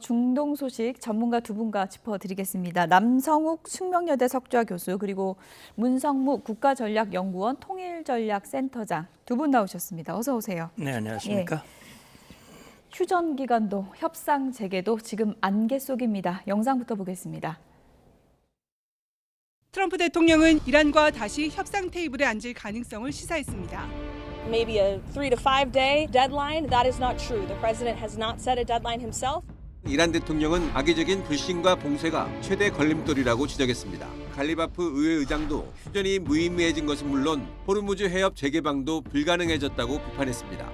중동 소식 전문가 두 분과 짚어드리겠습니다. 남성욱 숙명여대 석좌 교수 그리고 문성무 국가전략연구원 통일전략센터장 두 분 나오셨습니다. 어서 오세요. 네, 안녕하십니까. 휴전 기간도 협상 재개도 지금 안개 속입니다. 영상부터 보겠습니다. 트럼프 대통령은 이란과 다시 협상 테이블에 앉을 가능성을 시사했습니다. Maybe a 3 to 5 day deadline. That is not true. The president has not set a deadline himself. 이란 대통령은 악의적인 불신과 봉쇄가 최대 걸림돌이라고 지적했습니다. 갈리바프 의회의장도 휴전이 무의미해진 것은 물론 호르무즈 해협 재개방도 불가능해졌다고 비판했습니다.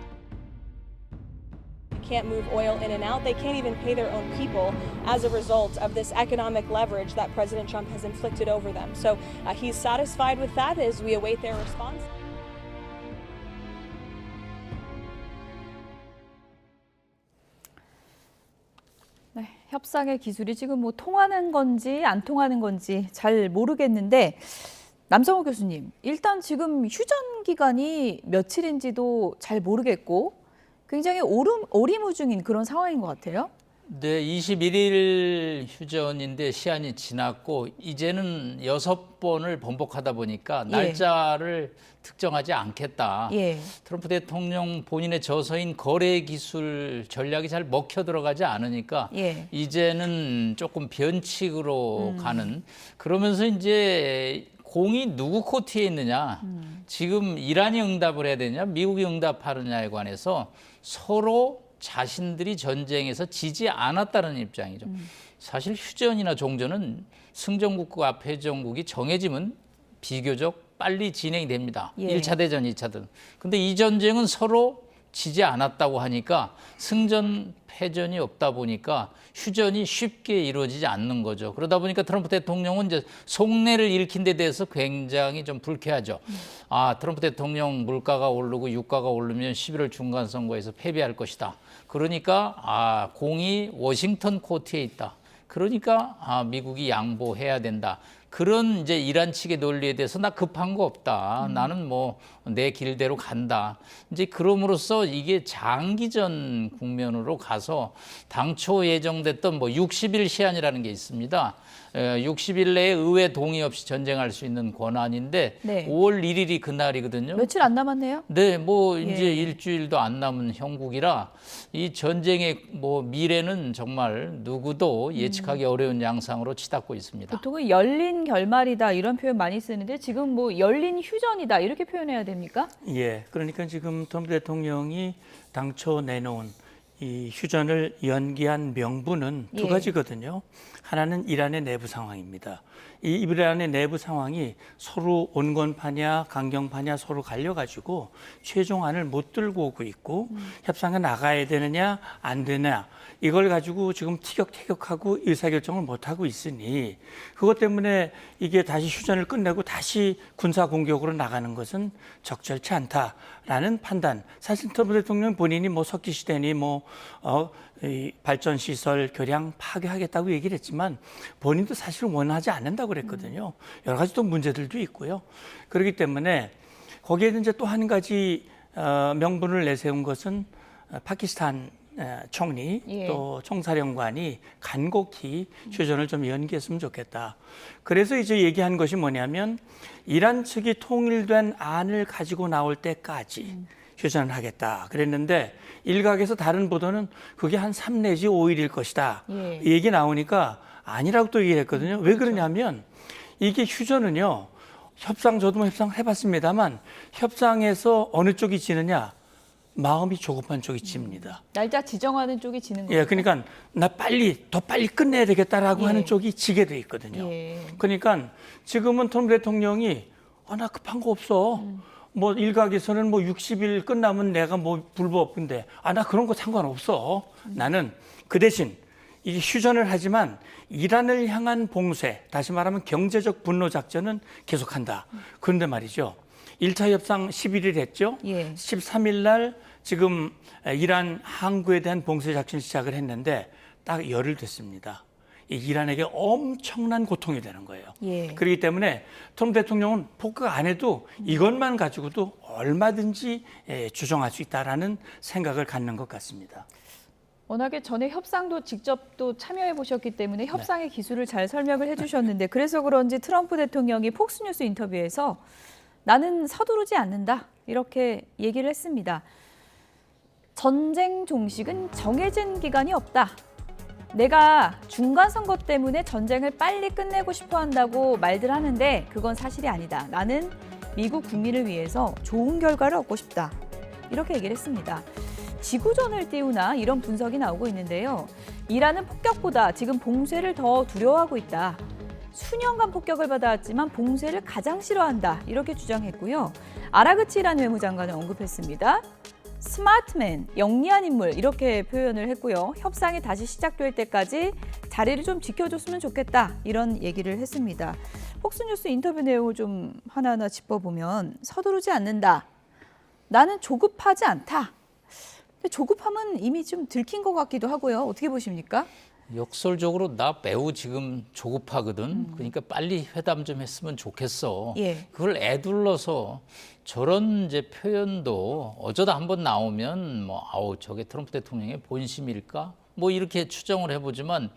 Can't move oil in and out. They can't even pay their own people as a result of this economic leverage that President Trump has inflicted over them. So he's satisfied with that as we await their response. 네, 협상의 기술이 지금 뭐 통하는 건지 안 통하는 건지 잘 모르겠는데 남성욱 교수님, 일단 지금 휴전 기간이 며칠인지도 잘 모르겠고 굉장히 오리무중인 그런 상황인 것 같아요. 네, 21일 휴전인데 시한이 지났고 이제는 6번을 번복하다 보니까 날짜를 특정하지 않겠다. 트럼프 대통령 본인의 저서인 거래 기술 전략이 잘 먹혀 들어가지 않으니까 이제는 조금 변칙으로 가는, 그러면서 이제 공이 누구 코트에 있느냐, 지금 이란이 응답을 해야 되냐, 미국이 응답하느냐에 관해서 서로 자신들이 전쟁에서 지지 않았다는 입장이죠. 사실 휴전이나 종전은 승전국과 패전국이 정해지면 비교적 빨리 진행이 됩니다. 1차 대전, 2차든. 근데 이 전쟁은 서로 지지 않았다고 하니까 승전, 패전이 없다 보니까 휴전이 쉽게 이루어지지 않는 거죠. 그러다 보니까 트럼프 대통령은 이제 속내를 읽힌 데 대해서 굉장히 좀 불쾌하죠. 트럼프 대통령 물가가 오르고 유가가 오르면 11월 중간 선거에서 패배할 것이다. 그러니까 공이 워싱턴 코트에 있다. 그러니까 미국이 양보해야 된다. 그런 이제 이란 측의 논리에 대해서 나 급한 거 없다. 나는 뭐 내 길대로 간다. 이제 그럼으로써 이게 장기전 국면으로 가서 당초 예정됐던 뭐 60일 시한이라는 게 있습니다. 60일 내에 의회 동의 없이 전쟁할 수 있는 권한인데 5월 1일이 그날이거든요. 며칠 안 남았네요. 네, 뭐 이제 일주일도 안 남은 형국이라 이 전쟁의 뭐 미래는 정말 누구도 예측하기 어려운 양상으로 치닫고 있습니다. 보통은 열린 결말이다 이런 표현 많이 쓰는데 지금 뭐 열린 휴전이다 이렇게 표현해야 됩니까? 예, 그러니까 지금 트럼프 대통령이 당초 내놓은 이 휴전을 연기한 명분은 두 가지거든요. 하나는 이란의 내부 상황입니다. 이 이란의 내부 상황이 서로 온건파냐 강경파냐 서로 갈려가지고 최종안을 못 들고 오고 있고 협상에 나가야 되느냐 안 되냐 이걸 가지고 지금 티격태격하고 의사결정을 못하고 있으니 그것 때문에 이게 다시 휴전을 끝내고 다시 군사공격으로 나가는 것은 적절치 않다라는 판단. 사실 트럼프 대통령 본인이 뭐 석기시대니 이 발전시설 교량 파괴하겠다고 얘기를 했지만 본인도 사실은 원하지 않는다고 그랬거든요. 여러 가지 또 문제들도 있고요. 그렇기 때문에 거기에 이제 또 한 가지 명분을 내세운 것은 파키스탄 총리 또 총사령관이 간곡히 휴전을 좀 연기했으면 좋겠다. 그래서 이제 얘기한 것이 뭐냐면 이란 측이 통일된 안을 가지고 나올 때까지 휴전을 하겠다 그랬는데 일각에서 다른 보도는 그게 한 3 내지 5일일 것이다. 이 얘기 나오니까 아니라고 또 얘기를 했거든요. 왜 그러냐면 이게 휴전은요. 저도 뭐 협상 해봤습니다만 협상에서 어느 쪽이 지느냐. 마음이 조급한 쪽이 집니다. 날짜 지정하는 쪽이 지는 거예요. 그러니까 나 더 빨리 끝내야 되겠다라고 하는 쪽이 지게 돼 있거든요. 그러니까 지금은 트럼프 대통령이 나 급한 거 없어. 뭐 일각에서는 뭐 60일 끝나면 내가 뭐 불법인데 나 그런 거 상관없어. 나는 그 대신 이게 휴전을 하지만 이란을 향한 봉쇄, 다시 말하면 경제적 분노 작전은 계속한다. 그런데 말이죠. 1차 협상 11일 했죠. 13일 날 지금 이란 항구에 대한 봉쇄 작전 시작을 했는데 딱 열흘 됐습니다. 이란에게 엄청난 고통이 되는 거예요. 그렇기 때문에 트럼프 대통령은 포크가 안 해도 이것만 가지고도 얼마든지 주장할 수 있다라는 생각을 갖는 것 같습니다. 워낙에 전에 협상도 직접 또 참여해 보셨기 때문에 협상의 기술을 잘 설명을 해주셨는데 그래서 그런지 트럼프 대통령이 폭스뉴스 인터뷰에서 나는 서두르지 않는다 이렇게 얘기를 했습니다. 전쟁 종식은 정해진 기간이 없다. 내가 중간 선거 때문에 전쟁을 빨리 끝내고 싶어 한다고 말들 하는데 그건 사실이 아니다. 나는 미국 국민을 위해서 좋은 결과를 얻고 싶다. 이렇게 얘기를 했습니다. 지구전을 띄우나 이런 분석이 나오고 있는데요. 이란은 폭격보다 지금 봉쇄를 더 두려워하고 있다. 수년간 폭격을 받아왔지만 봉쇄를 가장 싫어한다. 이렇게 주장했고요. 아라그치 이란 외무장관을 언급했습니다. 스마트맨, 영리한 인물 이렇게 표현을 했고요. 협상이 다시 시작될 때까지 자리를 좀 지켜줬으면 좋겠다. 이런 얘기를 했습니다. 폭스뉴스 인터뷰 내용을 좀 하나하나 짚어보면 서두르지 않는다. 나는 조급하지 않다. 근데 조급함은 이미 좀 들킨 것 같기도 하고요. 어떻게 보십니까? 역설적으로 나 매우 지금 조급하거든. 그러니까 빨리 회담 좀 했으면 좋겠어. 예. 그걸 애둘러서 저런 이제 표현도 어쩌다 한번 나오면 뭐 아우 저게 트럼프 대통령의 본심일까? 뭐 이렇게 추정을 해보지만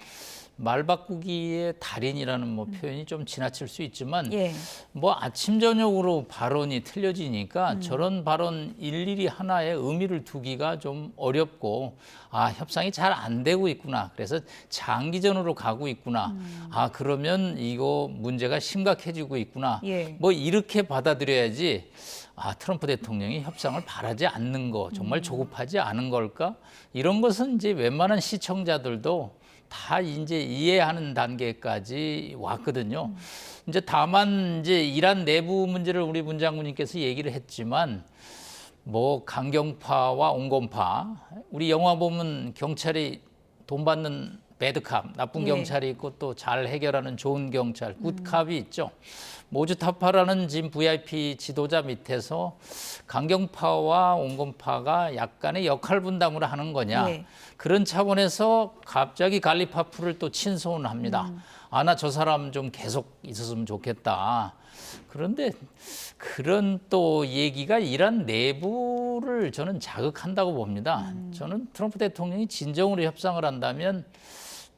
말 바꾸기의 달인이라는 뭐 표현이 좀 지나칠 수 있지만 예. 뭐 아침 저녁으로 발언이 틀려지니까 저런 발언 일일이 하나의 의미를 두기가 좀 어렵고 아 협상이 잘 안 되고 있구나. 그래서 장기전으로 가고 있구나. 아 그러면 이거 문제가 심각해지고 있구나. 예. 뭐 이렇게 받아들여야지. 아 트럼프 대통령이 협상을 바라지 않는 거 정말 조급하지 않은 걸까? 이런 것은 이제 웬만한 시청자들도 다 이제 이해하는 단계까지 왔거든요. 이제 다만 이제 이란 내부 문제를 우리 문장군님께서 얘기를 했지만 뭐 강경파와 온건파 우리 영화 보면 경찰이 돈 받는 배드캅 나쁜 예. 경찰이 있고 또 잘 해결하는 좋은 경찰 굿캅이 있죠. 모주타파라는 지금 VIP 지도자 밑에서 강경파와 온건파가 약간의 역할 분담을 하는 거냐. 예. 그런 차원에서 갑자기 갈리파프를 또 친소는 합니다. 아, 나 저 사람 좀 계속 있었으면 좋겠다. 그런데 그런 또 얘기가 이란 내부를 저는 자극한다고 봅니다. 저는 트럼프 대통령이 진정으로 협상을 한다면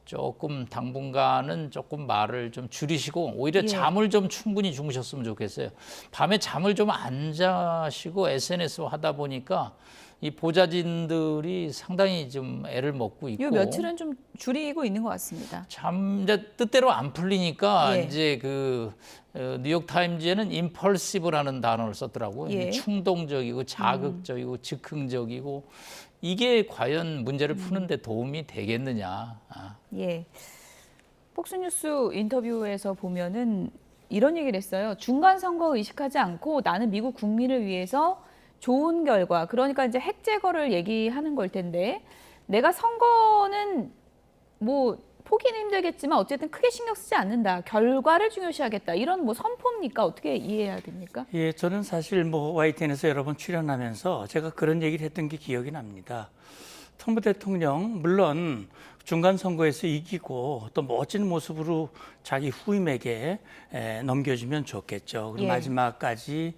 조금 당분간은 조금 말을 좀 줄이시고 오히려 예. 잠을 좀 충분히 주무셨으면 좋겠어요. 밤에 잠을 좀 안 자시고 SNS 하다 보니까 이 보좌진들이 상당히 좀 애를 먹고 있고 요 며칠은 좀 줄이고 있는 것 같습니다. 참 이제 뜻대로 안 풀리니까 예. 이제 그 뉴욕 타임즈에는 impulsive라는 단어를 썼더라고요. 예. 충동적이고 자극적이고 즉흥적이고 이게 과연 문제를 푸는데 도움이 되겠느냐. 아. 예. 폭스뉴스 인터뷰에서 보면은 이런 얘기를 했어요. 중간 선거 의식하지 않고 나는 미국 국민을 위해서 좋은 결과, 그러니까 이제 핵 제거를 얘기하는 걸 텐데 내가 선거는 뭐 포기는 힘들겠지만 어쨌든 크게 신경 쓰지 않는다. 결과를 중요시하겠다. 이런 뭐 선포입니까? 어떻게 이해해야 됩니까? 예, 저는 사실 뭐 YTN에서 여러 번 출연하면서 제가 그런 얘기를 했던 게 기억이 납니다. 트럼프 대통령 물론 중간 선거에서 이기고 또 멋진 모습으로 자기 후임에게 넘겨주면 좋겠죠. 그리고 예. 마지막까지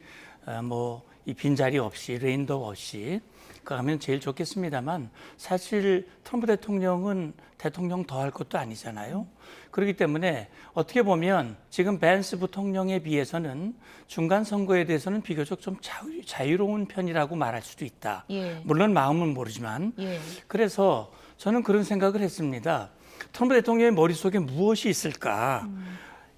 뭐 이 빈자리 없이 레인도 없이 가면 제일 좋겠습니다만 사실 트럼프 대통령은 대통령 더 할 것도 아니잖아요. 그렇기 때문에 어떻게 보면 지금 벤스 부통령에 비해서는 중간 선거에 대해서는 비교적 좀 자유로운 편이라고 말할 수도 있다. 예. 물론 마음은 모르지만 예. 그래서 저는 그런 생각을 했습니다. 트럼프 대통령의 머릿속에 무엇이 있을까?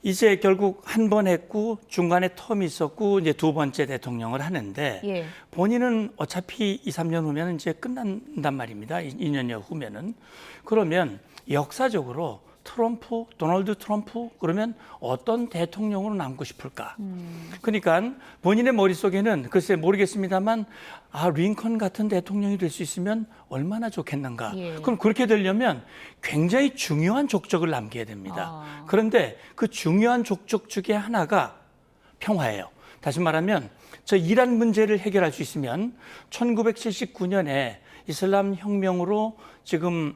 이제 결국 한 번 했고 중간에 텀이 있었고 이제 두 번째 대통령을 하는데 예. 본인은 어차피 2, 3년 후면 이제 끝난단 말입니다. 2년여 후면은. 그러면 역사적으로 트럼프, 도널드 트럼프 그러면 어떤 대통령으로 남고 싶을까? 그러니까 본인의 머릿속에는 글쎄 모르겠습니다만 아 링컨 같은 대통령이 될 수 있으면 얼마나 좋겠는가? 예. 그럼 그렇게 되려면 굉장히 중요한 족적을 남겨야 됩니다. 아. 그런데 그 중요한 족적 중에 하나가 평화예요. 다시 말하면 저 이란 문제를 해결할 수 있으면 1979년에 이슬람 혁명으로 지금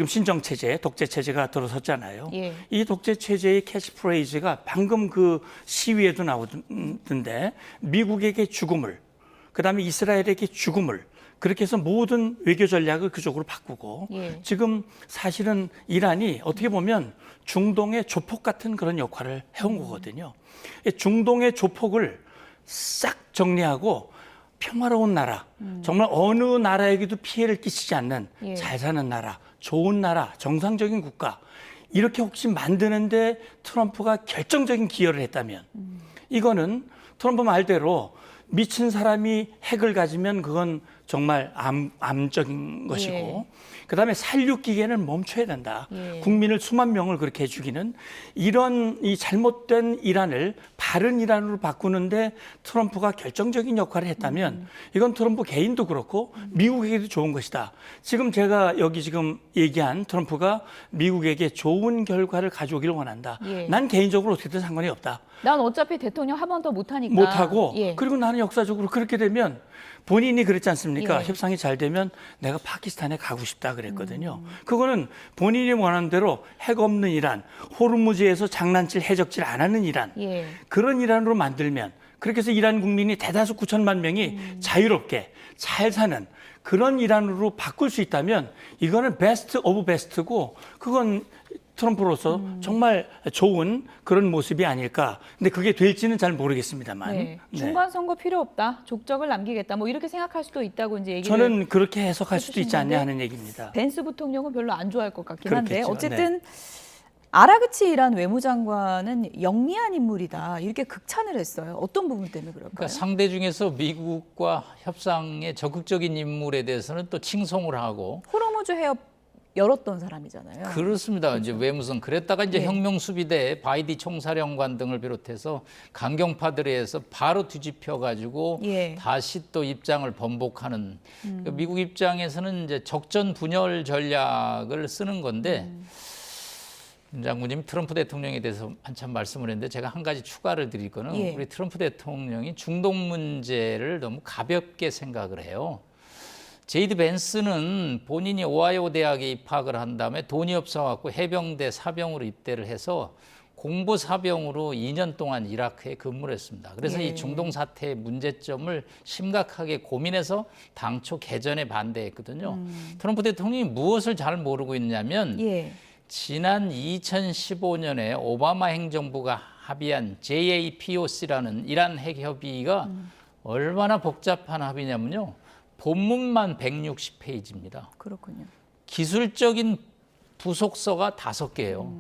신정 체제, 독재 체제가 들어섰잖아요. 예. 이 독재 체제의 캐치프레이즈가 방금 그 시위에도 나오던데 미국에게 죽음을, 그다음에 이스라엘에게 죽음을, 그렇게 해서 모든 외교 전략을 그쪽으로 바꾸고 예. 지금 사실은 이란이 어떻게 보면 중동의 조폭 같은 그런 역할을 해온 거거든요. 중동의 조폭을 싹 정리하고 평화로운 나라, 정말 어느 나라에게도 피해를 끼치지 않는 예. 잘 사는 나라, 좋은 나라, 정상적인 국가 이렇게 혹시 만드는데 트럼프가 결정적인 기여를 했다면 이거는 트럼프 말대로 미친 사람이 핵을 가지면 그건 정말 암적인 것이고 예. 그다음에 살육 기계는 멈춰야 된다. 예. 국민을 수만 명을 그렇게 죽이는 이런 이 잘못된 이란을 바른 이란으로 바꾸는데 트럼프가 결정적인 역할을 했다면 이건 트럼프 개인도 그렇고 미국에게도 좋은 것이다. 지금 제가 여기 지금 얘기한 트럼프가 미국에게 좋은 결과를 가져오기를 원한다. 예. 난 개인적으로 어떻게든 상관이 없다. 난 어차피 대통령 한 번 더 못하니까. 못하고 예. 그리고 나는 역사적으로 그렇게 되면 본인이 그랬지 않습니까? 예. 협상이 잘 되면 내가 파키스탄에 가고 싶다 그랬거든요. 그거는 본인이 원하는 대로 핵 없는 이란, 호르무즈에서 장난칠 해적질 안 하는 이란 예. 그런 이란으로 만들면 그렇게 해서 이란 국민이 대다수 9천만 명이 자유롭게 잘 사는 그런 이란으로 바꿀 수 있다면 이거는 베스트 오브 베스트고 그건 트럼프로서 정말 좋은 그런 모습이 아닐까. 근데 그게 될지는 잘 모르겠습니다만. 네. 중간 선거 필요 없다. 족적을 남기겠다. 뭐 이렇게 생각할 수도 있다고 이제 얘기를 저는 그렇게 해석할 수도 있지 않냐 해주신 하는 얘기입니다. 벤스 부통령은 별로 안 좋아할 것 같긴 한데 그렇겠죠. 어쨌든 아라그치 이란 외무장관은 영리한 인물이다. 이렇게 극찬을 했어요. 어떤 부분 때문에 그럴까요? 그러니까 상대 중에서 미국과 협상에 적극적인 인물에 대해서는 또 칭송을 하고 호르무즈 해협 열었던 사람이잖아요. 그렇습니다. 이제 외무성 그랬다가 이제 예. 혁명수비대 바이디 총사령관 등을 비롯해서 강경파들에 의해서 바로 뒤집혀 가지고 예. 다시 또 입장을 번복하는 그러니까 미국 입장에서는 이제 적전 분열 전략을 쓰는 건데 윤 장군님 트럼프 대통령에 대해서 한참 말씀을 했는데 제가 한 가지 추가를 드릴 거는 예. 우리 트럼프 대통령이 중동 문제를 너무 가볍게 생각을 해요. 제이드 벤스는 본인이 오하이오 대학에 입학을 한 다음에 돈이 없어갖고 해병대 사병으로 입대를 해서 공보 사병으로 2년 동안 이라크에 근무를 했습니다. 그래서 예. 이 중동 사태의 문제점을 심각하게 고민해서 당초 개전에 반대했거든요. 트럼프 대통령이 무엇을 잘 모르고 있냐면 예. 지난 2015년에 오바마 행정부가 합의한 JAPOC라는 이란 핵 협의가 얼마나 복잡한 합의냐면요. 본문만 160페이지입니다. 그렇군요. 기술적인 부속서가 5개예요.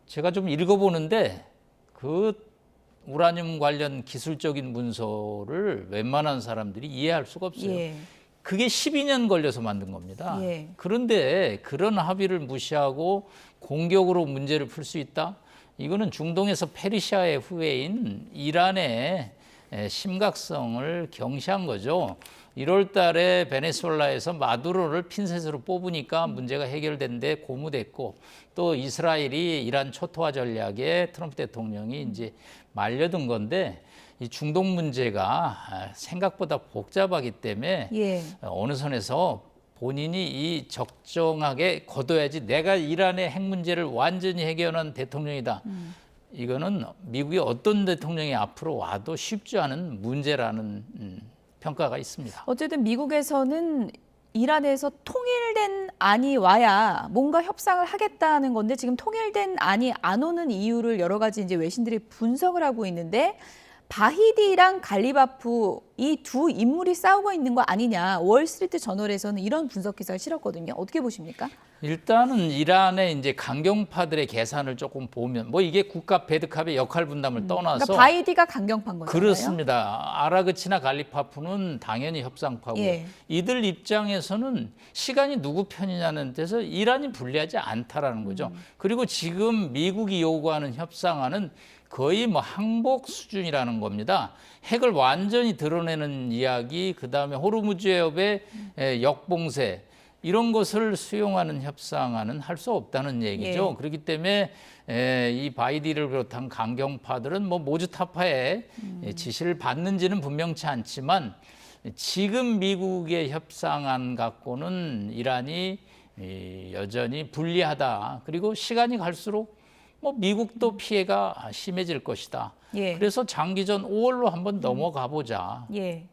제가 좀 읽어보는데 그 우라늄 관련 기술적인 문서를 웬만한 사람들이 이해할 수가 없어요. 예. 그게 12년 걸려서 만든 겁니다. 예. 그런데 그런 합의를 무시하고 공격으로 문제를 풀 수 있다? 이거는 중동에서 페르시아의 후예인 이란의 심각성을 경시한 거죠. 1월 달에 베네수엘라에서 마두로를 핀셋으로 뽑으니까 문제가 해결된데 고무됐고 또 이스라엘이 이란 초토화 전략에 트럼프 대통령이 이제 말려든 건데 이 중동 문제가 생각보다 복잡하기 때문에 예. 어느 선에서 본인이 이 적정하게 거둬야지 내가 이란의 핵 문제를 완전히 해결한 대통령이다. 이거는 미국의 어떤 대통령이 앞으로 와도 쉽지 않은 문제라는 평가가 있습니다. 어쨌든 미국에서는 이란에서 통일된 안이 와야 뭔가 협상을 하겠다는 건데 지금 통일된 안이 안 오는 이유를 여러 가지 이제 외신들이 분석을 하고 있는데 바히디랑 갈리바프 이 두 인물이 싸우고 있는 거 아니냐. 월스트리트 저널에서는 이런 분석 기사를 실었거든요. 어떻게 보십니까? 일단은 이란의 이제 강경파들의 계산을 조금 보면 뭐 이게 국가 배드캅의 역할 분담을 떠나서 그러니까 바이디가 강경파인 거잖아요. 그렇습니다. 아라그치나 갈리파프는 당연히 협상파고 예. 이들 입장에서는 시간이 누구 편이냐는 데서 이란이 불리하지 않다라는 거죠. 그리고 지금 미국이 요구하는 협상안은 거의 뭐 항복 수준이라는 겁니다. 핵을 완전히 드러내는 이야기, 그다음에 호르무즈 해협의 역봉쇄 이런 것을 수용하는 협상안은 할 수 없다는 얘기죠. 예. 그렇기 때문에 이 바이디를 비롯한 강경파들은 뭐 모주타파의 지시를 받는지는 분명치 않지만 지금 미국의 협상안 갖고는 이란이 여전히 불리하다. 그리고 시간이 갈수록 뭐 미국도 피해가 심해질 것이다. 예. 그래서 장기전 5월로 한번 넘어가 보자. 예.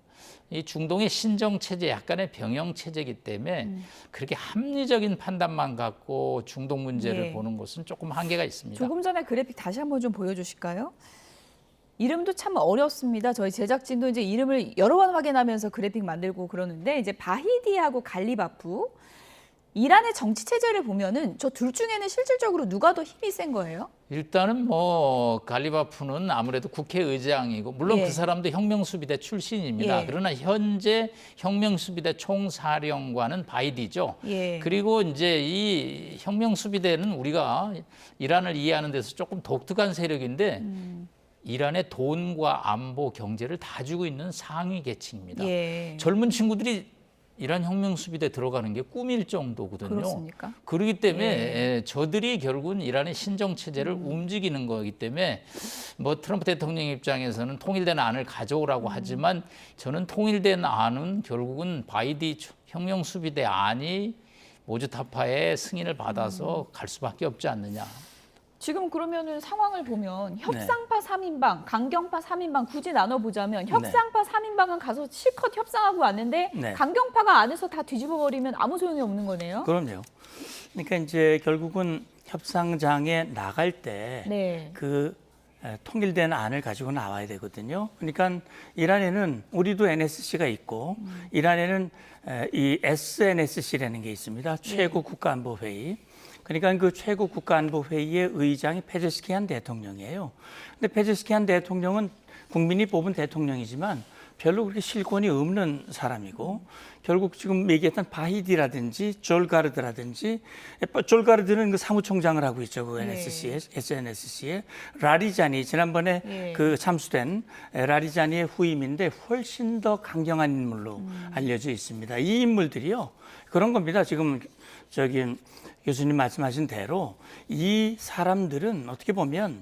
이 중동의 신정 체제 약간의 병영 체제이기 때문에 그렇게 합리적인 판단만 갖고 중동 문제를 예. 보는 것은 조금 한계가 있습니다. 조금 전에 그래픽 다시 한번 좀 보여주실까요? 이름도 참 어렵습니다. 저희 제작진도 이제 이름을 여러 번 확인하면서 그래픽 만들고 그러는데 이제 바히디하고 갈리바프 이란의 정치 체제를 보면은 저 둘 중에는 실질적으로 누가 더 힘이 센 거예요? 일단은 뭐 갈리바프는 아무래도 국회의장이고 물론 예. 그 사람도 혁명수비대 출신입니다. 예. 그러나 현재 혁명수비대 총사령관은 바이디죠. 예. 그리고 이제 이 혁명수비대는 우리가 이란을 이해하는 데서 조금 독특한 세력인데 이란의 돈과 안보, 경제를 다 주고 있는 상위 계층입니다. 예. 젊은 친구들이 이란 혁명수비대 들어가는 게 꿈일 정도거든요. 그렇습니까? 그렇기 때문에 저들이 결국은 이란의 신정체제를 움직이는 거기 때문에 뭐 트럼프 대통령 입장에서는 통일된 안을 가져오라고 하지만 저는 통일된 안은 결국은 바이디 혁명수비대 안이 모주타파의 승인을 받아서 갈 수밖에 없지 않느냐. 지금 그러면은 상황을 보면 협상파 3인방, 강경파 3인방 굳이 나눠보자면 협상파 3인방은 가서 실컷 협상하고 왔는데 네. 강경파가 안에서 다 뒤집어 버리면 아무 소용이 없는 거네요. 그럼요. 그러니까 이제 결국은 협상장에 나갈 때 네. 그 통일된 안을 가지고 나와야 되거든요. 그러니까 이란에는 우리도 NSC가 있고 이란에는 이 SNSC라는 게 있습니다. 최고 국가안보회의. 그러니까 그 최고 국가안보회의의 의장이 페제스키안 대통령이에요. 근데 페제스키안 대통령은 국민이 뽑은 대통령이지만 별로 그렇게 실권이 없는 사람이고 결국 지금 얘기했던 바히디라든지 졸가르드라든지 졸가르드는 그 사무총장을 하고 있죠. 그 NSC에, SNSC에 라리자니 지난번에 그 참수된 라리자니의 후임인데 훨씬 더 강경한 인물로 알려져 있습니다. 이 인물들이요. 그런 겁니다. 지금 저기 교수님 말씀하신 대로 이 사람들은 어떻게 보면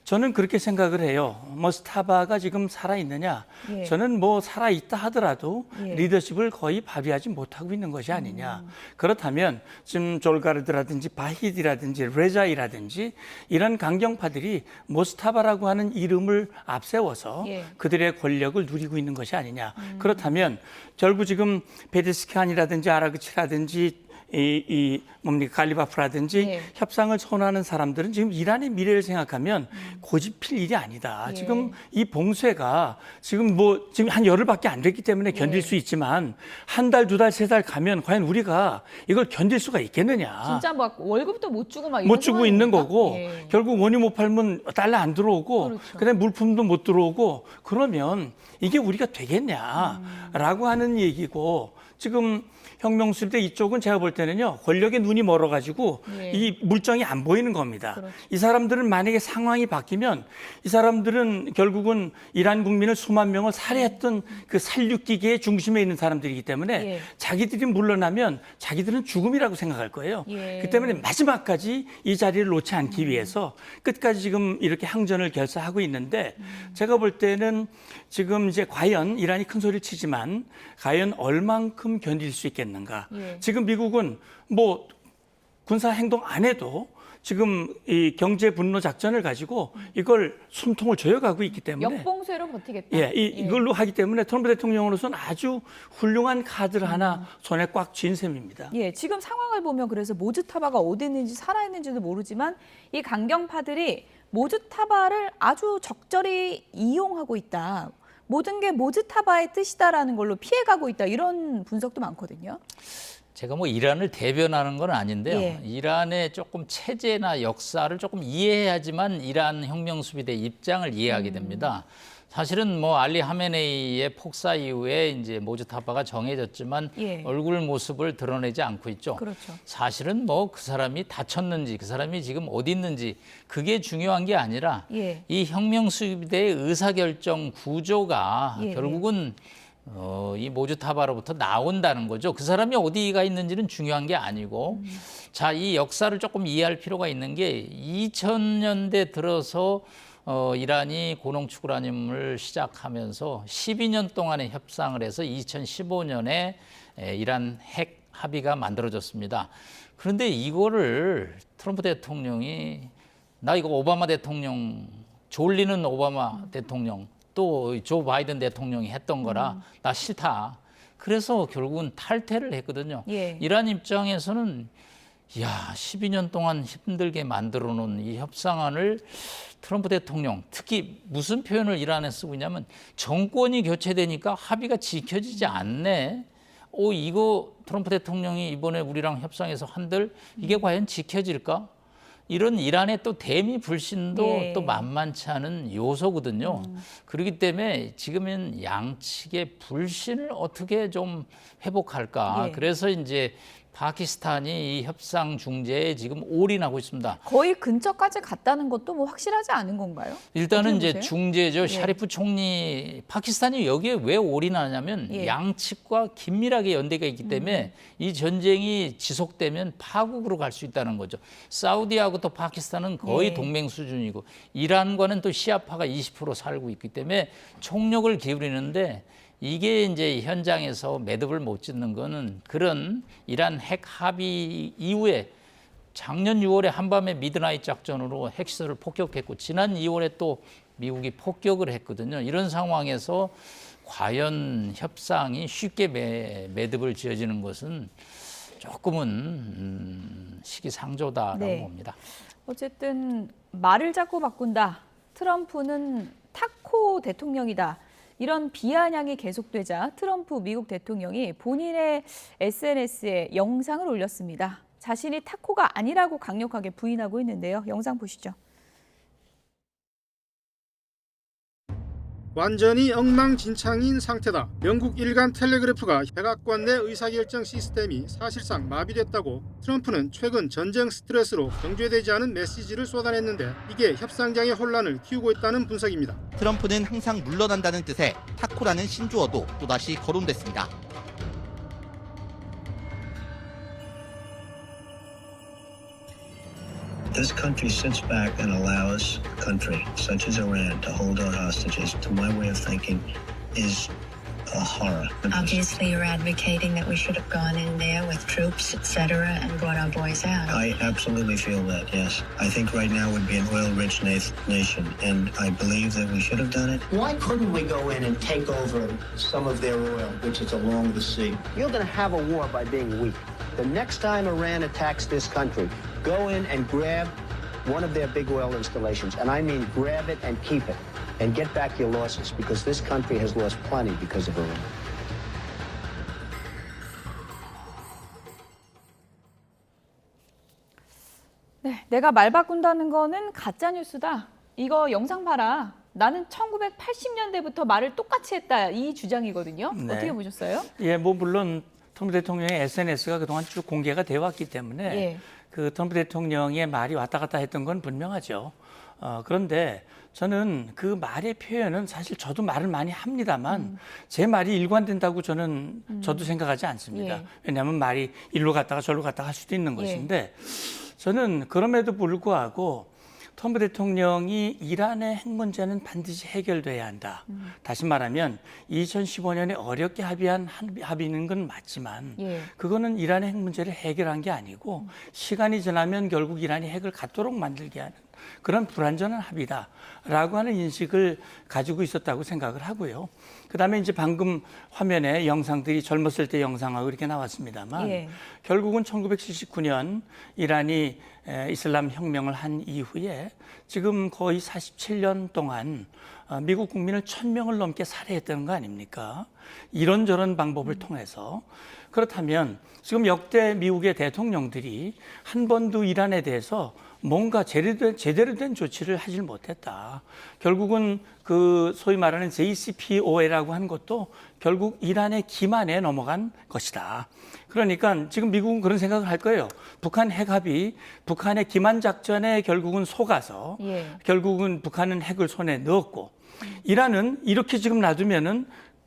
저는 그렇게 생각을 해요. 머스타바가 지금 살아있느냐? 예. 저는 뭐 살아있다 하더라도 예. 리더십을 거의 발휘하지 못하고 있는 것이 아니냐. 그렇다면 지금 졸가르드라든지 바히디라든지 레자이라든지 이런 강경파들이 모스타바라고 하는 이름을 앞세워서 예. 그들의 권력을 누리고 있는 것이 아니냐. 그렇다면 결국 지금 베데스키안이라든지 아라그치라든지 뭡니까 갈리바프라든지 예. 협상을 선호하는 사람들은 지금 이란의 미래를 생각하면 고집필 일이 아니다. 예. 지금 이 봉쇄가 지금 한 열흘밖에 안 됐기 때문에 견딜 수 있지만 한 달, 두 달, 세 달 가면 과연 우리가 이걸 견딜 수가 있겠느냐? 진짜 막 월급도 못 주고 막 이런 못 주고 있는 상황입니까? 거고 예. 결국 원유 못 팔면 달러 안 들어오고 그렇죠. 그다음에 물품도 못 들어오고 그러면 이게 우리가 되겠냐라고 하는 얘기고 지금 혁명수비대 이쪽은 제가 볼 때는요 권력의 눈이 멀어가지고 예. 이 물정이 안 보이는 겁니다. 그렇죠. 이 사람들은 만약에 상황이 바뀌면 이 사람들은 결국은 이란 국민을 수만 명을 살해했던 그 살육기계의 중심에 있는 사람들이기 때문에 예. 자기들이 물러나면 자기들은 죽음이라고 생각할 거예요. 예. 그 때문에 마지막까지 이 자리를 놓지 않기 위해서 끝까지 지금 이렇게 항전을 결사하고 있는데 제가 볼 때는 지금 이제 과연 이란이 큰 소리를 치지만 과연 얼만큼 견딜 수 있겠는가. 예. 지금 미국은 뭐 군사 행동 안 해도 지금 이 경제 분노 작전을 가지고 이걸 숨통을 조여가고 있기 때문에 역봉쇄로 버티겠다. 예, 이걸로 하기 때문에 트럼프 대통령으로서는 아주 훌륭한 카드를 하나 손에 꽉 쥔 셈입니다. 예, 지금 상황을 보면 그래서 모주타바가 어디 있는지 살아있는지도 모르지만 이 강경파들이 모주타바를 아주 적절히 이용하고 있다. 모든 게 모주타바의 뜻이다라는 걸로 피해가고 있다. 이런 분석도 많거든요. 제가 뭐 이란을 대변하는 건 아닌데요. 예. 이란의 조금 체제나 역사를 조금 이해해야지만 이란 혁명수비대 입장을 이해하게 됩니다. 사실은 뭐 알리 하메네이의 폭사 이후에 이제 모주타바가 정해졌지만 예. 얼굴 모습을 드러내지 않고 있죠. 그렇죠. 사실은 뭐 그 사람이 다쳤는지 그 사람이 지금 어디 있는지 그게 중요한 게 아니라 예. 이 혁명수비대의 의사결정 구조가 예. 결국은 이 모주타바로부터 나온다는 거죠. 그 사람이 어디가 있는지는 중요한 게 아니고 자, 이 역사를 조금 이해할 필요가 있는 게 2000년대 들어서 이란이 고농축 우라늄을 시작하면서 12년 동안의 협상을 해서 2015년에 이란 핵 합의가 만들어졌습니다. 그런데 이거를 트럼프 대통령이 나 이거 오바마 대통령 졸리는 오바마 대통령 또 조 바이든 대통령이 했던 거라 나 싫다. 그래서 결국은 탈퇴를 했거든요. 예. 이란 입장에서는 12년 동안 힘들게 만들어 놓은 이 협상안을 트럼프 대통령, 특히 무슨 표현을 이란에 쓰고 있냐면 정권이 교체되니까 합의가 지켜지지 않네. 이거 트럼프 대통령이 이번에 우리랑 협상에서 한들 이게 과연 지켜질까? 이런 이란의 또 대미 불신도 예. 또 만만치 않은 요소거든요. 그렇기 때문에 지금은 양측의 불신을 어떻게 좀 회복할까? 예. 그래서 이제 파키스탄이 이 협상 중재에 지금 올인하고 있습니다. 거의 근처까지 갔다는 것도 뭐 확실하지 않은 건가요? 일단은 어떻게 이제 보세요? 중재죠. 예. 샤리프 총리, 파키스탄이 여기에 왜 올인하냐면 예. 양측과 긴밀하게 연대가 있기 때문에 이 전쟁이 지속되면 파국으로 갈 수 있다는 거죠. 사우디하고 또 파키스탄은 거의 예. 동맹 수준이고 이란과는 또 시아파가 20% 살고 있기 때문에 총력을 기울이는데 이게 이제 현장에서 매듭을 못 짓는 거는 그런 이란 핵 합의 이후에 작년 6월에 한밤에 미드나잇 작전으로 핵시설을 폭격했고 지난 2월에 또 미국이 폭격을 했거든요. 이런 상황에서 과연 협상이 쉽게 매듭을 지어지는 것은 조금은 시기상조다라고 네. 봅니다. 어쨌든 말을 자꾸 바꾼다. 트럼프는 타코 대통령이다. 이런 비아냥이 계속되자 트럼프 미국 대통령이 본인의 SNS에 영상을 올렸습니다. 자신이 타코가 아니라고 강력하게 부인하고 있는데요. 영상 보시죠. 완전히 엉망진창인 상태다. 영국 일간 텔레그래프가 백악관 내 의사결정 시스템이 사실상 마비됐다고 트럼프는 최근 전쟁 스트레스로 경제되지 않은 메시지를 쏟아냈는데 이게 협상장의 혼란을 키우고 있다는 분석입니다. 트럼프는 항상 물러난다는 뜻의 타코라는 신조어도 또다시 거론됐습니다. This country sits back and allows a country such as Iran to hold our hostages, to my way of thinking, is a horror. Obviously, you're advocating that we should have gone in there with troops, etc., and brought our boys out. I absolutely feel that, yes. I think right now would be an oil-rich nation, and I believe that we should have done it. Why couldn't we go in and take over some of their oil, which is along the sea? You're going to have a war by being weak. The next time Iran attacks this country, go in and grab one of their big oil installations, and I mean grab it and keep it, and get back your losses, because this country has lost plenty because of Iran. 네, 내가 말 바꾼다는 거는 가짜 뉴스다. 이거 영상 봐라. 나는 1980년대부터 말을 똑같이 했다. 이 주장이거든요. 네. 어떻게 보셨어요? 예, 뭐 물론 트럼프 대통령의 SNS가 그동안 쭉 공개가 되어 왔기 때문에 예. 그 트럼프 대통령의 말이 왔다 갔다 했던 건 분명하죠. 그런데 저는 그 말의 표현은 사실 저도 말을 많이 합니다만 제 말이 일관된다고 저도 생각하지 않습니다. 예. 왜냐하면 말이 일로 갔다가 저로 갔다가 할 수도 있는 것인데 저는 그럼에도 불구하고 트럼프 대통령이 이란의 핵 문제는 반드시 해결돼야 한다. 다시 말하면 2015년에 어렵게 합의한 합의는 건 맞지만 그거는 이란의 핵 문제를 해결한 게 아니고 시간이 지나면 결국 이란이 핵을 갖도록 만들게 하는 그런 불완전한 합의다라고 하는 인식을 가지고 있었다고 생각을 하고요. 그다음에 이제 방금 화면에 영상들이 젊었을 때 영상하고 이렇게 나왔습니다만 결국은 1979년 이란이 이슬람 혁명을 한 이후에 지금 거의 47년 동안 미국 국민을 1000명을 넘게 살해했다는 거 아닙니까? 이런저런 방법을 통해서. 그렇다면 지금 역대 미국의 대통령들이 한 번도 이란에 대해서 뭔가 제대로 된 조치를 하질 못했다. 결국은 그 소위 말하는 JCPOA라고 한 것도 결국 이란의 기만에 넘어간 것이다. 그러니까 지금 미국은 그런 생각을 할 거예요. 북한 핵합의, 북한의 기만 작전에 결국은 속아서 결국은 북한은 핵을 손에 넣었고 이란은 이렇게 지금 놔두면은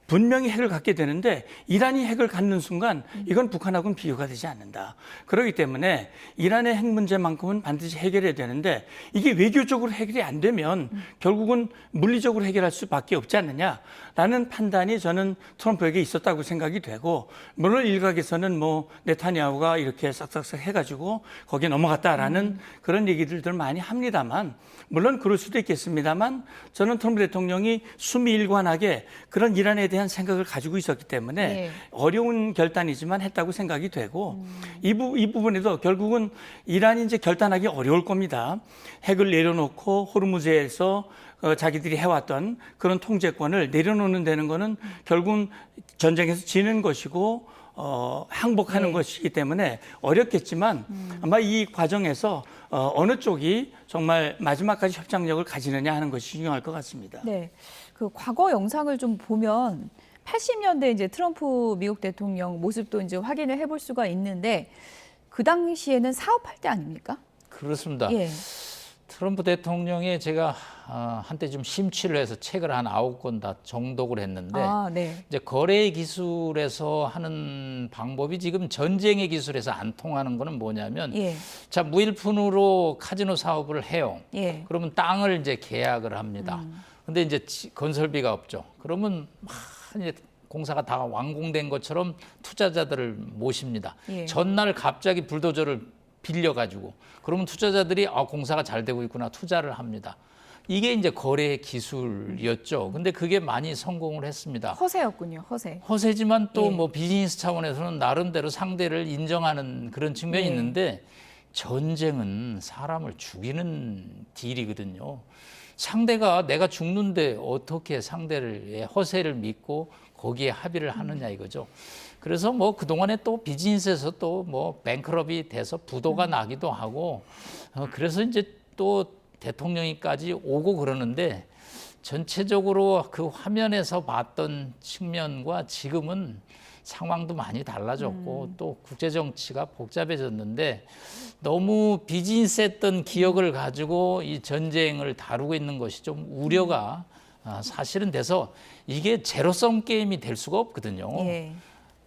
분명히 핵을 갖게 되는데 이란이 핵을 갖는 순간 이건 북한하고는 비교가 되지 않는다. 그렇기 때문에 이란의 핵 문제만큼은 반드시 해결해야 되는데 이게 외교적으로 해결이 안 되면 결국은 물리적으로 해결할 수밖에 없지 않느냐라는 판단이 저는 트럼프에게 있었다고 생각이 되고, 물론 일각에서는 뭐 네타냐후가 이렇게 싹싹싹 해가지고 거기에 넘어갔다라는 그런 얘기들을 많이 합니다만, 물론 그럴 수도 있겠습니다만 저는 트럼프 대통령이 수미일관하게 그런 이란에 대한 생각을 가지고 있었기 때문에 네. 어려운 결단이지만 했다고 생각이 되고, 이 부분에도 결국은 이란이 이제 결단하기 어려울 겁니다. 핵을 내려놓고 호르무즈에서 자기들이 해왔던 그런 통제권을 내려놓는 데는 거는 결국은 전쟁에서 지는 것이고 항복하는 것이기 때문에 어렵겠지만 아마 이 과정에서 어느 쪽이 정말 마지막까지 협상력을 가지느냐 하는 것이 중요할 것 같습니다. 네, 그 과거 영상을 좀 보면 80년대 이제 트럼프 미국 대통령 모습도 이제 확인을 해볼 수가 있는데 그 당시에는 사업할 때 아닙니까? 그렇습니다. 예. 트럼프 대통령의 제가 한때 좀 심취를 해서 책을 한 9권 다 정독을 했는데 네. 이제 거래 기술에서 하는 방법이 지금 전쟁의 기술에서 안 통하는 거는 뭐냐면 예. 자, 무일푼으로 카지노 사업을 해요. 예. 그러면 땅을 이제 계약을 합니다. 근데 이제 건설비가 없죠. 그러면 막 이제 공사가 다 완공된 것처럼 투자자들을 모십니다. 예. 전날 갑자기 불도저를 빌려가지고 그러면 투자자들이 공사가 잘 되고 있구나 투자를 합니다. 이게 이제 거래 기술이었죠. 근데 그게 많이 성공을 했습니다. 허세였군요, 허세. 허세지만 또 예. 뭐 비즈니스 차원에서는 나름대로 상대를 인정하는 그런 측면이 예. 있는데 전쟁은 사람을 죽이는 딜이거든요. 상대가 내가 죽는데 어떻게 상대를 허세를 믿고 거기에 합의를 하느냐 이거죠. 그래서 뭐 그동안에 또 비즈니스에서 또 뭐 뱅크럽이 돼서 부도가 나기도 하고 그래서 이제 또 대통령이까지 오고 그러는데 전체적으로 그 화면에서 봤던 측면과 지금은 상황도 많이 달라졌고 또 국제 정치가 복잡해졌는데 너무 비즈니스했던 기억을 가지고 이 전쟁을 다루고 있는 것이 좀 우려가 사실은 돼서 이게 제로섬 게임이 될 수가 없거든요. 예.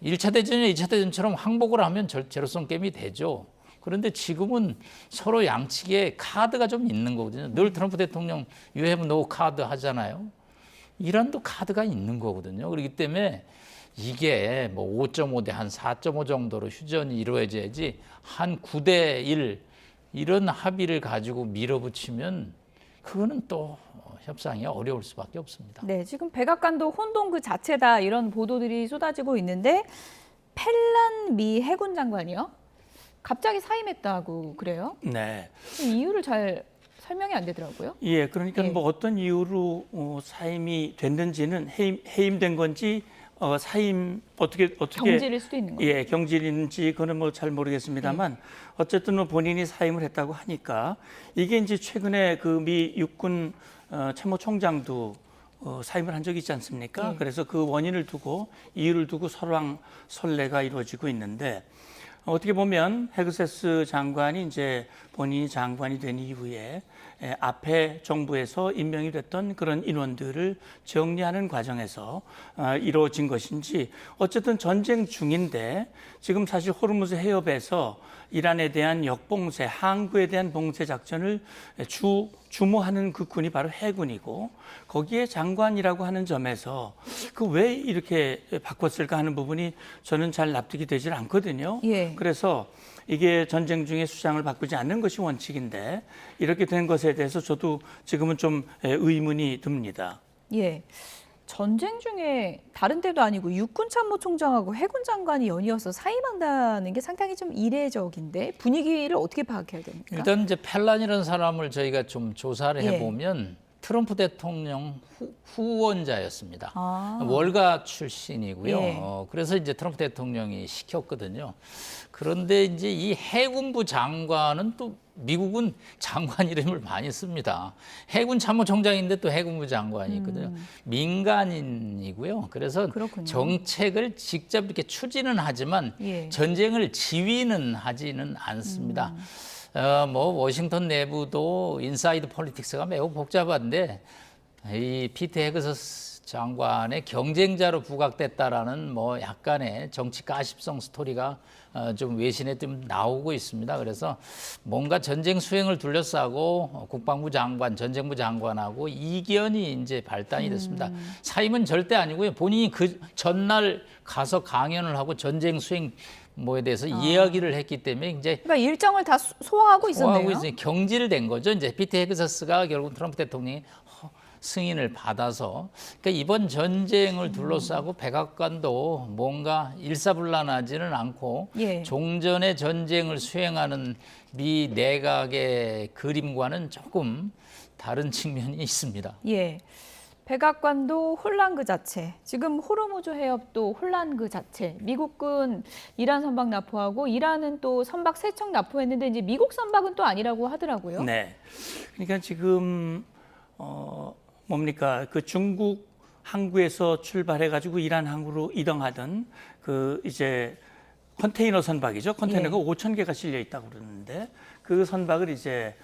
1차 대전이나 2차 대전처럼 항복을 하면 제로섬 게임이 되죠. 그런데 지금은 서로 양측에 카드가 좀 있는 거거든요. 늘 트럼프 대통령 You have no card 하잖아요. 이란도 카드가 있는 거거든요. 그렇기 때문에 이게 뭐 5.5 대 한 4.5 정도로 휴전이 이루어져야지 한 9대 1 이런 합의를 가지고 밀어붙이면 그거는 또 협상이 어려울 수밖에 없습니다. 네, 지금 백악관도 혼동 그 자체다 이런 보도들이 쏟아지고 있는데 펠란 미 해군 장관이요? 갑자기 사임했다고 그래요? 네. 이유를 잘 설명이 안 되더라고요. 예, 그러니까 예. 뭐 어떤 이유로 사임이 됐는지는 해임된 건지 사임 어떻게 경질일 수도 있는 거죠. 예, 경질인지 그거는 뭐 잘 모르겠습니다만 어쨌든 뭐 본인이 사임을 했다고 하니까 이게 이제 최근에 그 미 육군 참모총장도 사임을 한 적이 있지 않습니까? 네. 그래서 그 원인을 두고 이유를 두고 설왕설래가 이루어지고 있는데 어떻게 보면 헤그세스 장관이 이제 본인이 장관이 된 이후에 앞에 정부에서 임명이 됐던 그런 인원들을 정리하는 과정에서 이루어진 것인지 어쨌든 전쟁 중인데 지금 사실 호르무즈 해협에서 이란에 대한 역봉쇄, 항구에 대한 봉쇄 작전을 주모하는 그 군이 바로 해군이고 거기에 장관이라고 하는 점에서 그 왜 이렇게 바꿨을까 하는 부분이 저는 잘 납득이 되질 않거든요. 예. 그래서 이게 전쟁 중에 수장을 바꾸지 않는 것이 원칙인데 이렇게 된 것에 대해서 저도 지금은 좀 의문이 듭니다. 예. 전쟁 중에 다른 때도 아니고 육군 참모총장하고 해군 장관이 연이어서 사임한다는 게 상당히 좀 이례적인데 분위기를 어떻게 파악해야 됩니까? 일단 이제 펠란이라는 사람을 저희가 좀 조사를 예. 해보면 트럼프 대통령 후원자였습니다. 아. 월가 출신이고요. 예. 그래서 이제 트럼프 대통령이 시켰거든요. 그런데 이제 이 해군부 장관은 또 미국은 장관 이름을 많이 씁니다. 해군 참모총장인데 또 해군부 장관이 있거든요. 민간인이고요. 그래서 그렇군요. 정책을 직접 이렇게 추진은 하지만 예. 전쟁을 지휘는 하지는 않습니다. 뭐 워싱턴 내부도 인사이드 폴리틱스가 매우 복잡한데 이 피트 헤그세스 장관의 경쟁자로 부각됐다라는 뭐 약간의 정치 가십성 스토리가 좀 외신에 좀 나오고 있습니다. 그래서 뭔가 전쟁 수행을 둘러싸고 국방부 장관, 전쟁부 장관하고 이견이 이제 발단이 됐습니다. 사임은 절대 아니고요. 본인이 그 전날 가서 강연을 하고 전쟁 수행 뭐에 대해서 이야기를 했기 때문에 이제 그러니까 일정을 다 소화하고 있었네요. 이제 경질된 거죠. 이제 피트 헤그서스가 결국 트럼프 대통령이 승인을 받아서 그러니까 이번 전쟁을 둘러싸고 백악관도 뭔가 일사불란하지는 않고 종전의 전쟁을 수행하는 미 내각의 그림과는 조금 다른 측면이 있습니다. 예. 백악관도 혼란 그 자체, 지금 호르무즈 해협도 혼란 그 자체. 미국은 이란 선박 납포하고 이란은 또 선박 3척 납포했는데 이제 미국 선박은 또 아니라고 하더라고요. 네. 그러니까 지금 뭡니까? 그 중국 항구에서 출발해 가지고 이란 항구로 이동하던 그 이제 컨테이너 선박이죠. 컨테이너가 5,000개가 실려 있다고 그러는데 그 선박을 이제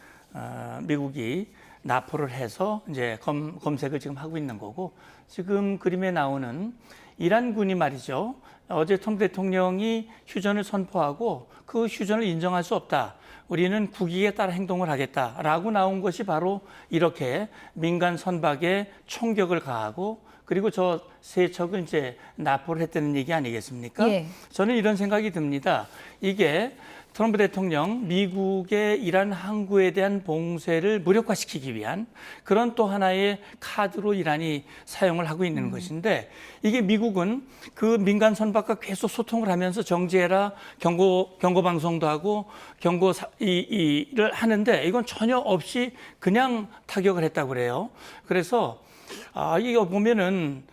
미국이 납포를 해서 이제 검색을 지금 하고 있는 거고, 지금 그림에 나오는 이란군이 말이죠. 어제 트럼프 대통령이 휴전을 선포하고 그 휴전을 인정할 수 없다. 우리는 국익에 따라 행동을 하겠다라고 나온 것이 바로 이렇게 민간 선박에 총격을 가하고 그리고 저 3척을 이제 납포를 했다는 얘기 아니겠습니까? 저는 이런 생각이 듭니다. 이게 트럼프 대통령 미국의 이란 항구에 대한 봉쇄를 무력화시키기 위한 그런 또 하나의 카드로 이란이 사용을 하고 있는 것인데, 이게 미국은 그 민간 선박과 계속 소통을 하면서 정지해라 경고 방송도 하고 경고를 하는데 이건 전혀 없이 그냥 타격을 했다고 그래요. 그래서 이거 보면은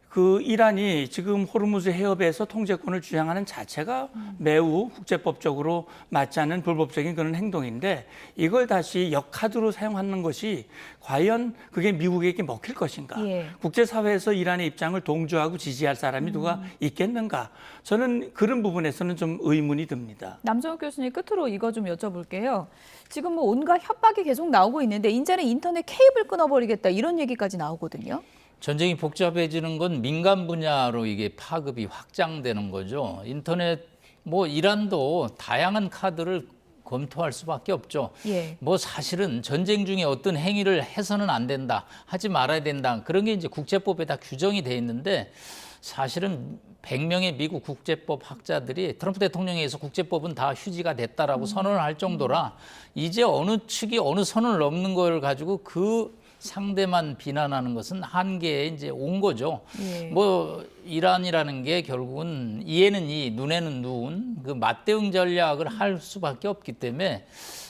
그 이란이 지금 호르무즈 해협에서 통제권을 주장하는 자체가 매우 국제법적으로 맞지 않는 불법적인 그런 행동인데, 이걸 다시 역카드로 사용하는 것이 과연 그게 미국에게 먹힐 것인가? 국제사회에서 이란의 입장을 동조하고 지지할 사람이 누가 있겠는가? 저는 그런 부분에서는 좀 의문이 듭니다. 남정욱 교수님, 끝으로 이거 좀 여쭤볼게요. 지금 뭐 온갖 협박이 계속 나오고 있는데 이제는 인터넷 케이블 끊어버리겠다 이런 얘기까지 나오거든요. 전쟁이 복잡해지는 건 민간 분야로 이게 파급이 확장되는 거죠. 인터넷 뭐 이란도 다양한 카드를 검토할 수밖에 없죠. 뭐 사실은 전쟁 중에 어떤 행위를 해서는 안 된다, 하지 말아야 된다, 그런 게 이제 국제법에 다 규정이 돼 있는데, 사실은 100명의 미국 국제법 학자들이 트럼프 대통령에 의해서 국제법은 다 휴지가 됐다라고 선언을 할 정도라 이제 어느 측이 어느 선을 넘는 걸 가지고 그 상대만 비난하는 것은 한계에 이제 온 거죠. 뭐 이란이라는 게 결국은 이에는 이, 눈에는 눈, 그 맞대응 전략을 할 수밖에 없기 때문에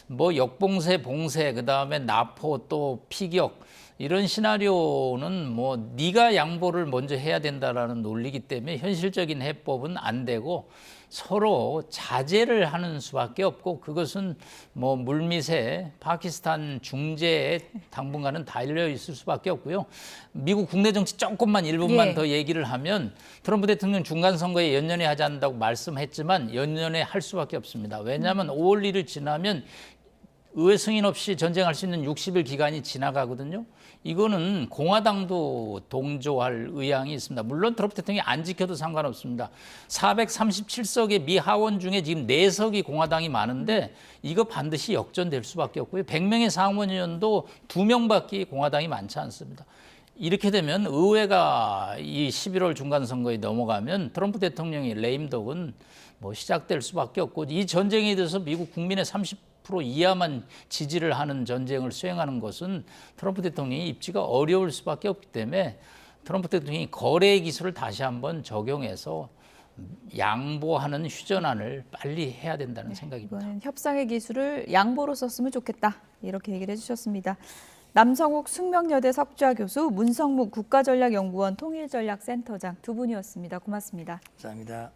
뭐 역봉쇄, 봉쇄, 그다음에 납포, 또 피격, 이런 시나리오는 뭐 네가 양보를 먼저 해야 된다라는 논리이기 때문에 현실적인 해법은 안 되고 서로 자제를 하는 수밖에 없고, 그것은 뭐 물밑에 파키스탄 중재에 당분간은 달려 있을 수밖에 없고요. 미국 국내 정치 조금만 1분만 더 얘기를 하면, 트럼프 대통령 중간 선거에 연연해 하지 않는다고 말씀했지만 연연해 할 수밖에 없습니다. 왜냐하면 5월 1일 지나면 의회 승인 없이 전쟁할 수 있는 60일 기간이 지나가거든요. 이거는 공화당도 동조할 의향이 있습니다. 물론 트럼프 대통령이 안 지켜도 상관없습니다. 437석의 미 하원 중에 지금 4석이 공화당이 많은데 이거 반드시 역전될 수밖에 없고요. 100명의 상원의원도 2명밖에 공화당이 많지 않습니다. 이렇게 되면 의회가 이 11월 중간선거에 넘어가면 트럼프 대통령의 레임덕은 뭐 시작될 수밖에 없고, 이 전쟁에 대해서 미국 국민의 30% 이하만 지지를 하는 전쟁을 수행하는 것은 트럼프 대통령이 입지가 어려울 수밖에 없기 때문에 트럼프 대통령이 거래 기술을 다시 한번 적용해서 양보하는 휴전안을 빨리 해야 된다는 생각입니다. 이번엔 협상의 기술을 양보로 썼으면 좋겠다, 이렇게 얘기를 해주셨습니다. 남성욱 숙명여대 석좌 교수, 문성묵 국가전략연구원 통일전략센터장 두 분이었습니다. 고맙습니다. 감사합니다.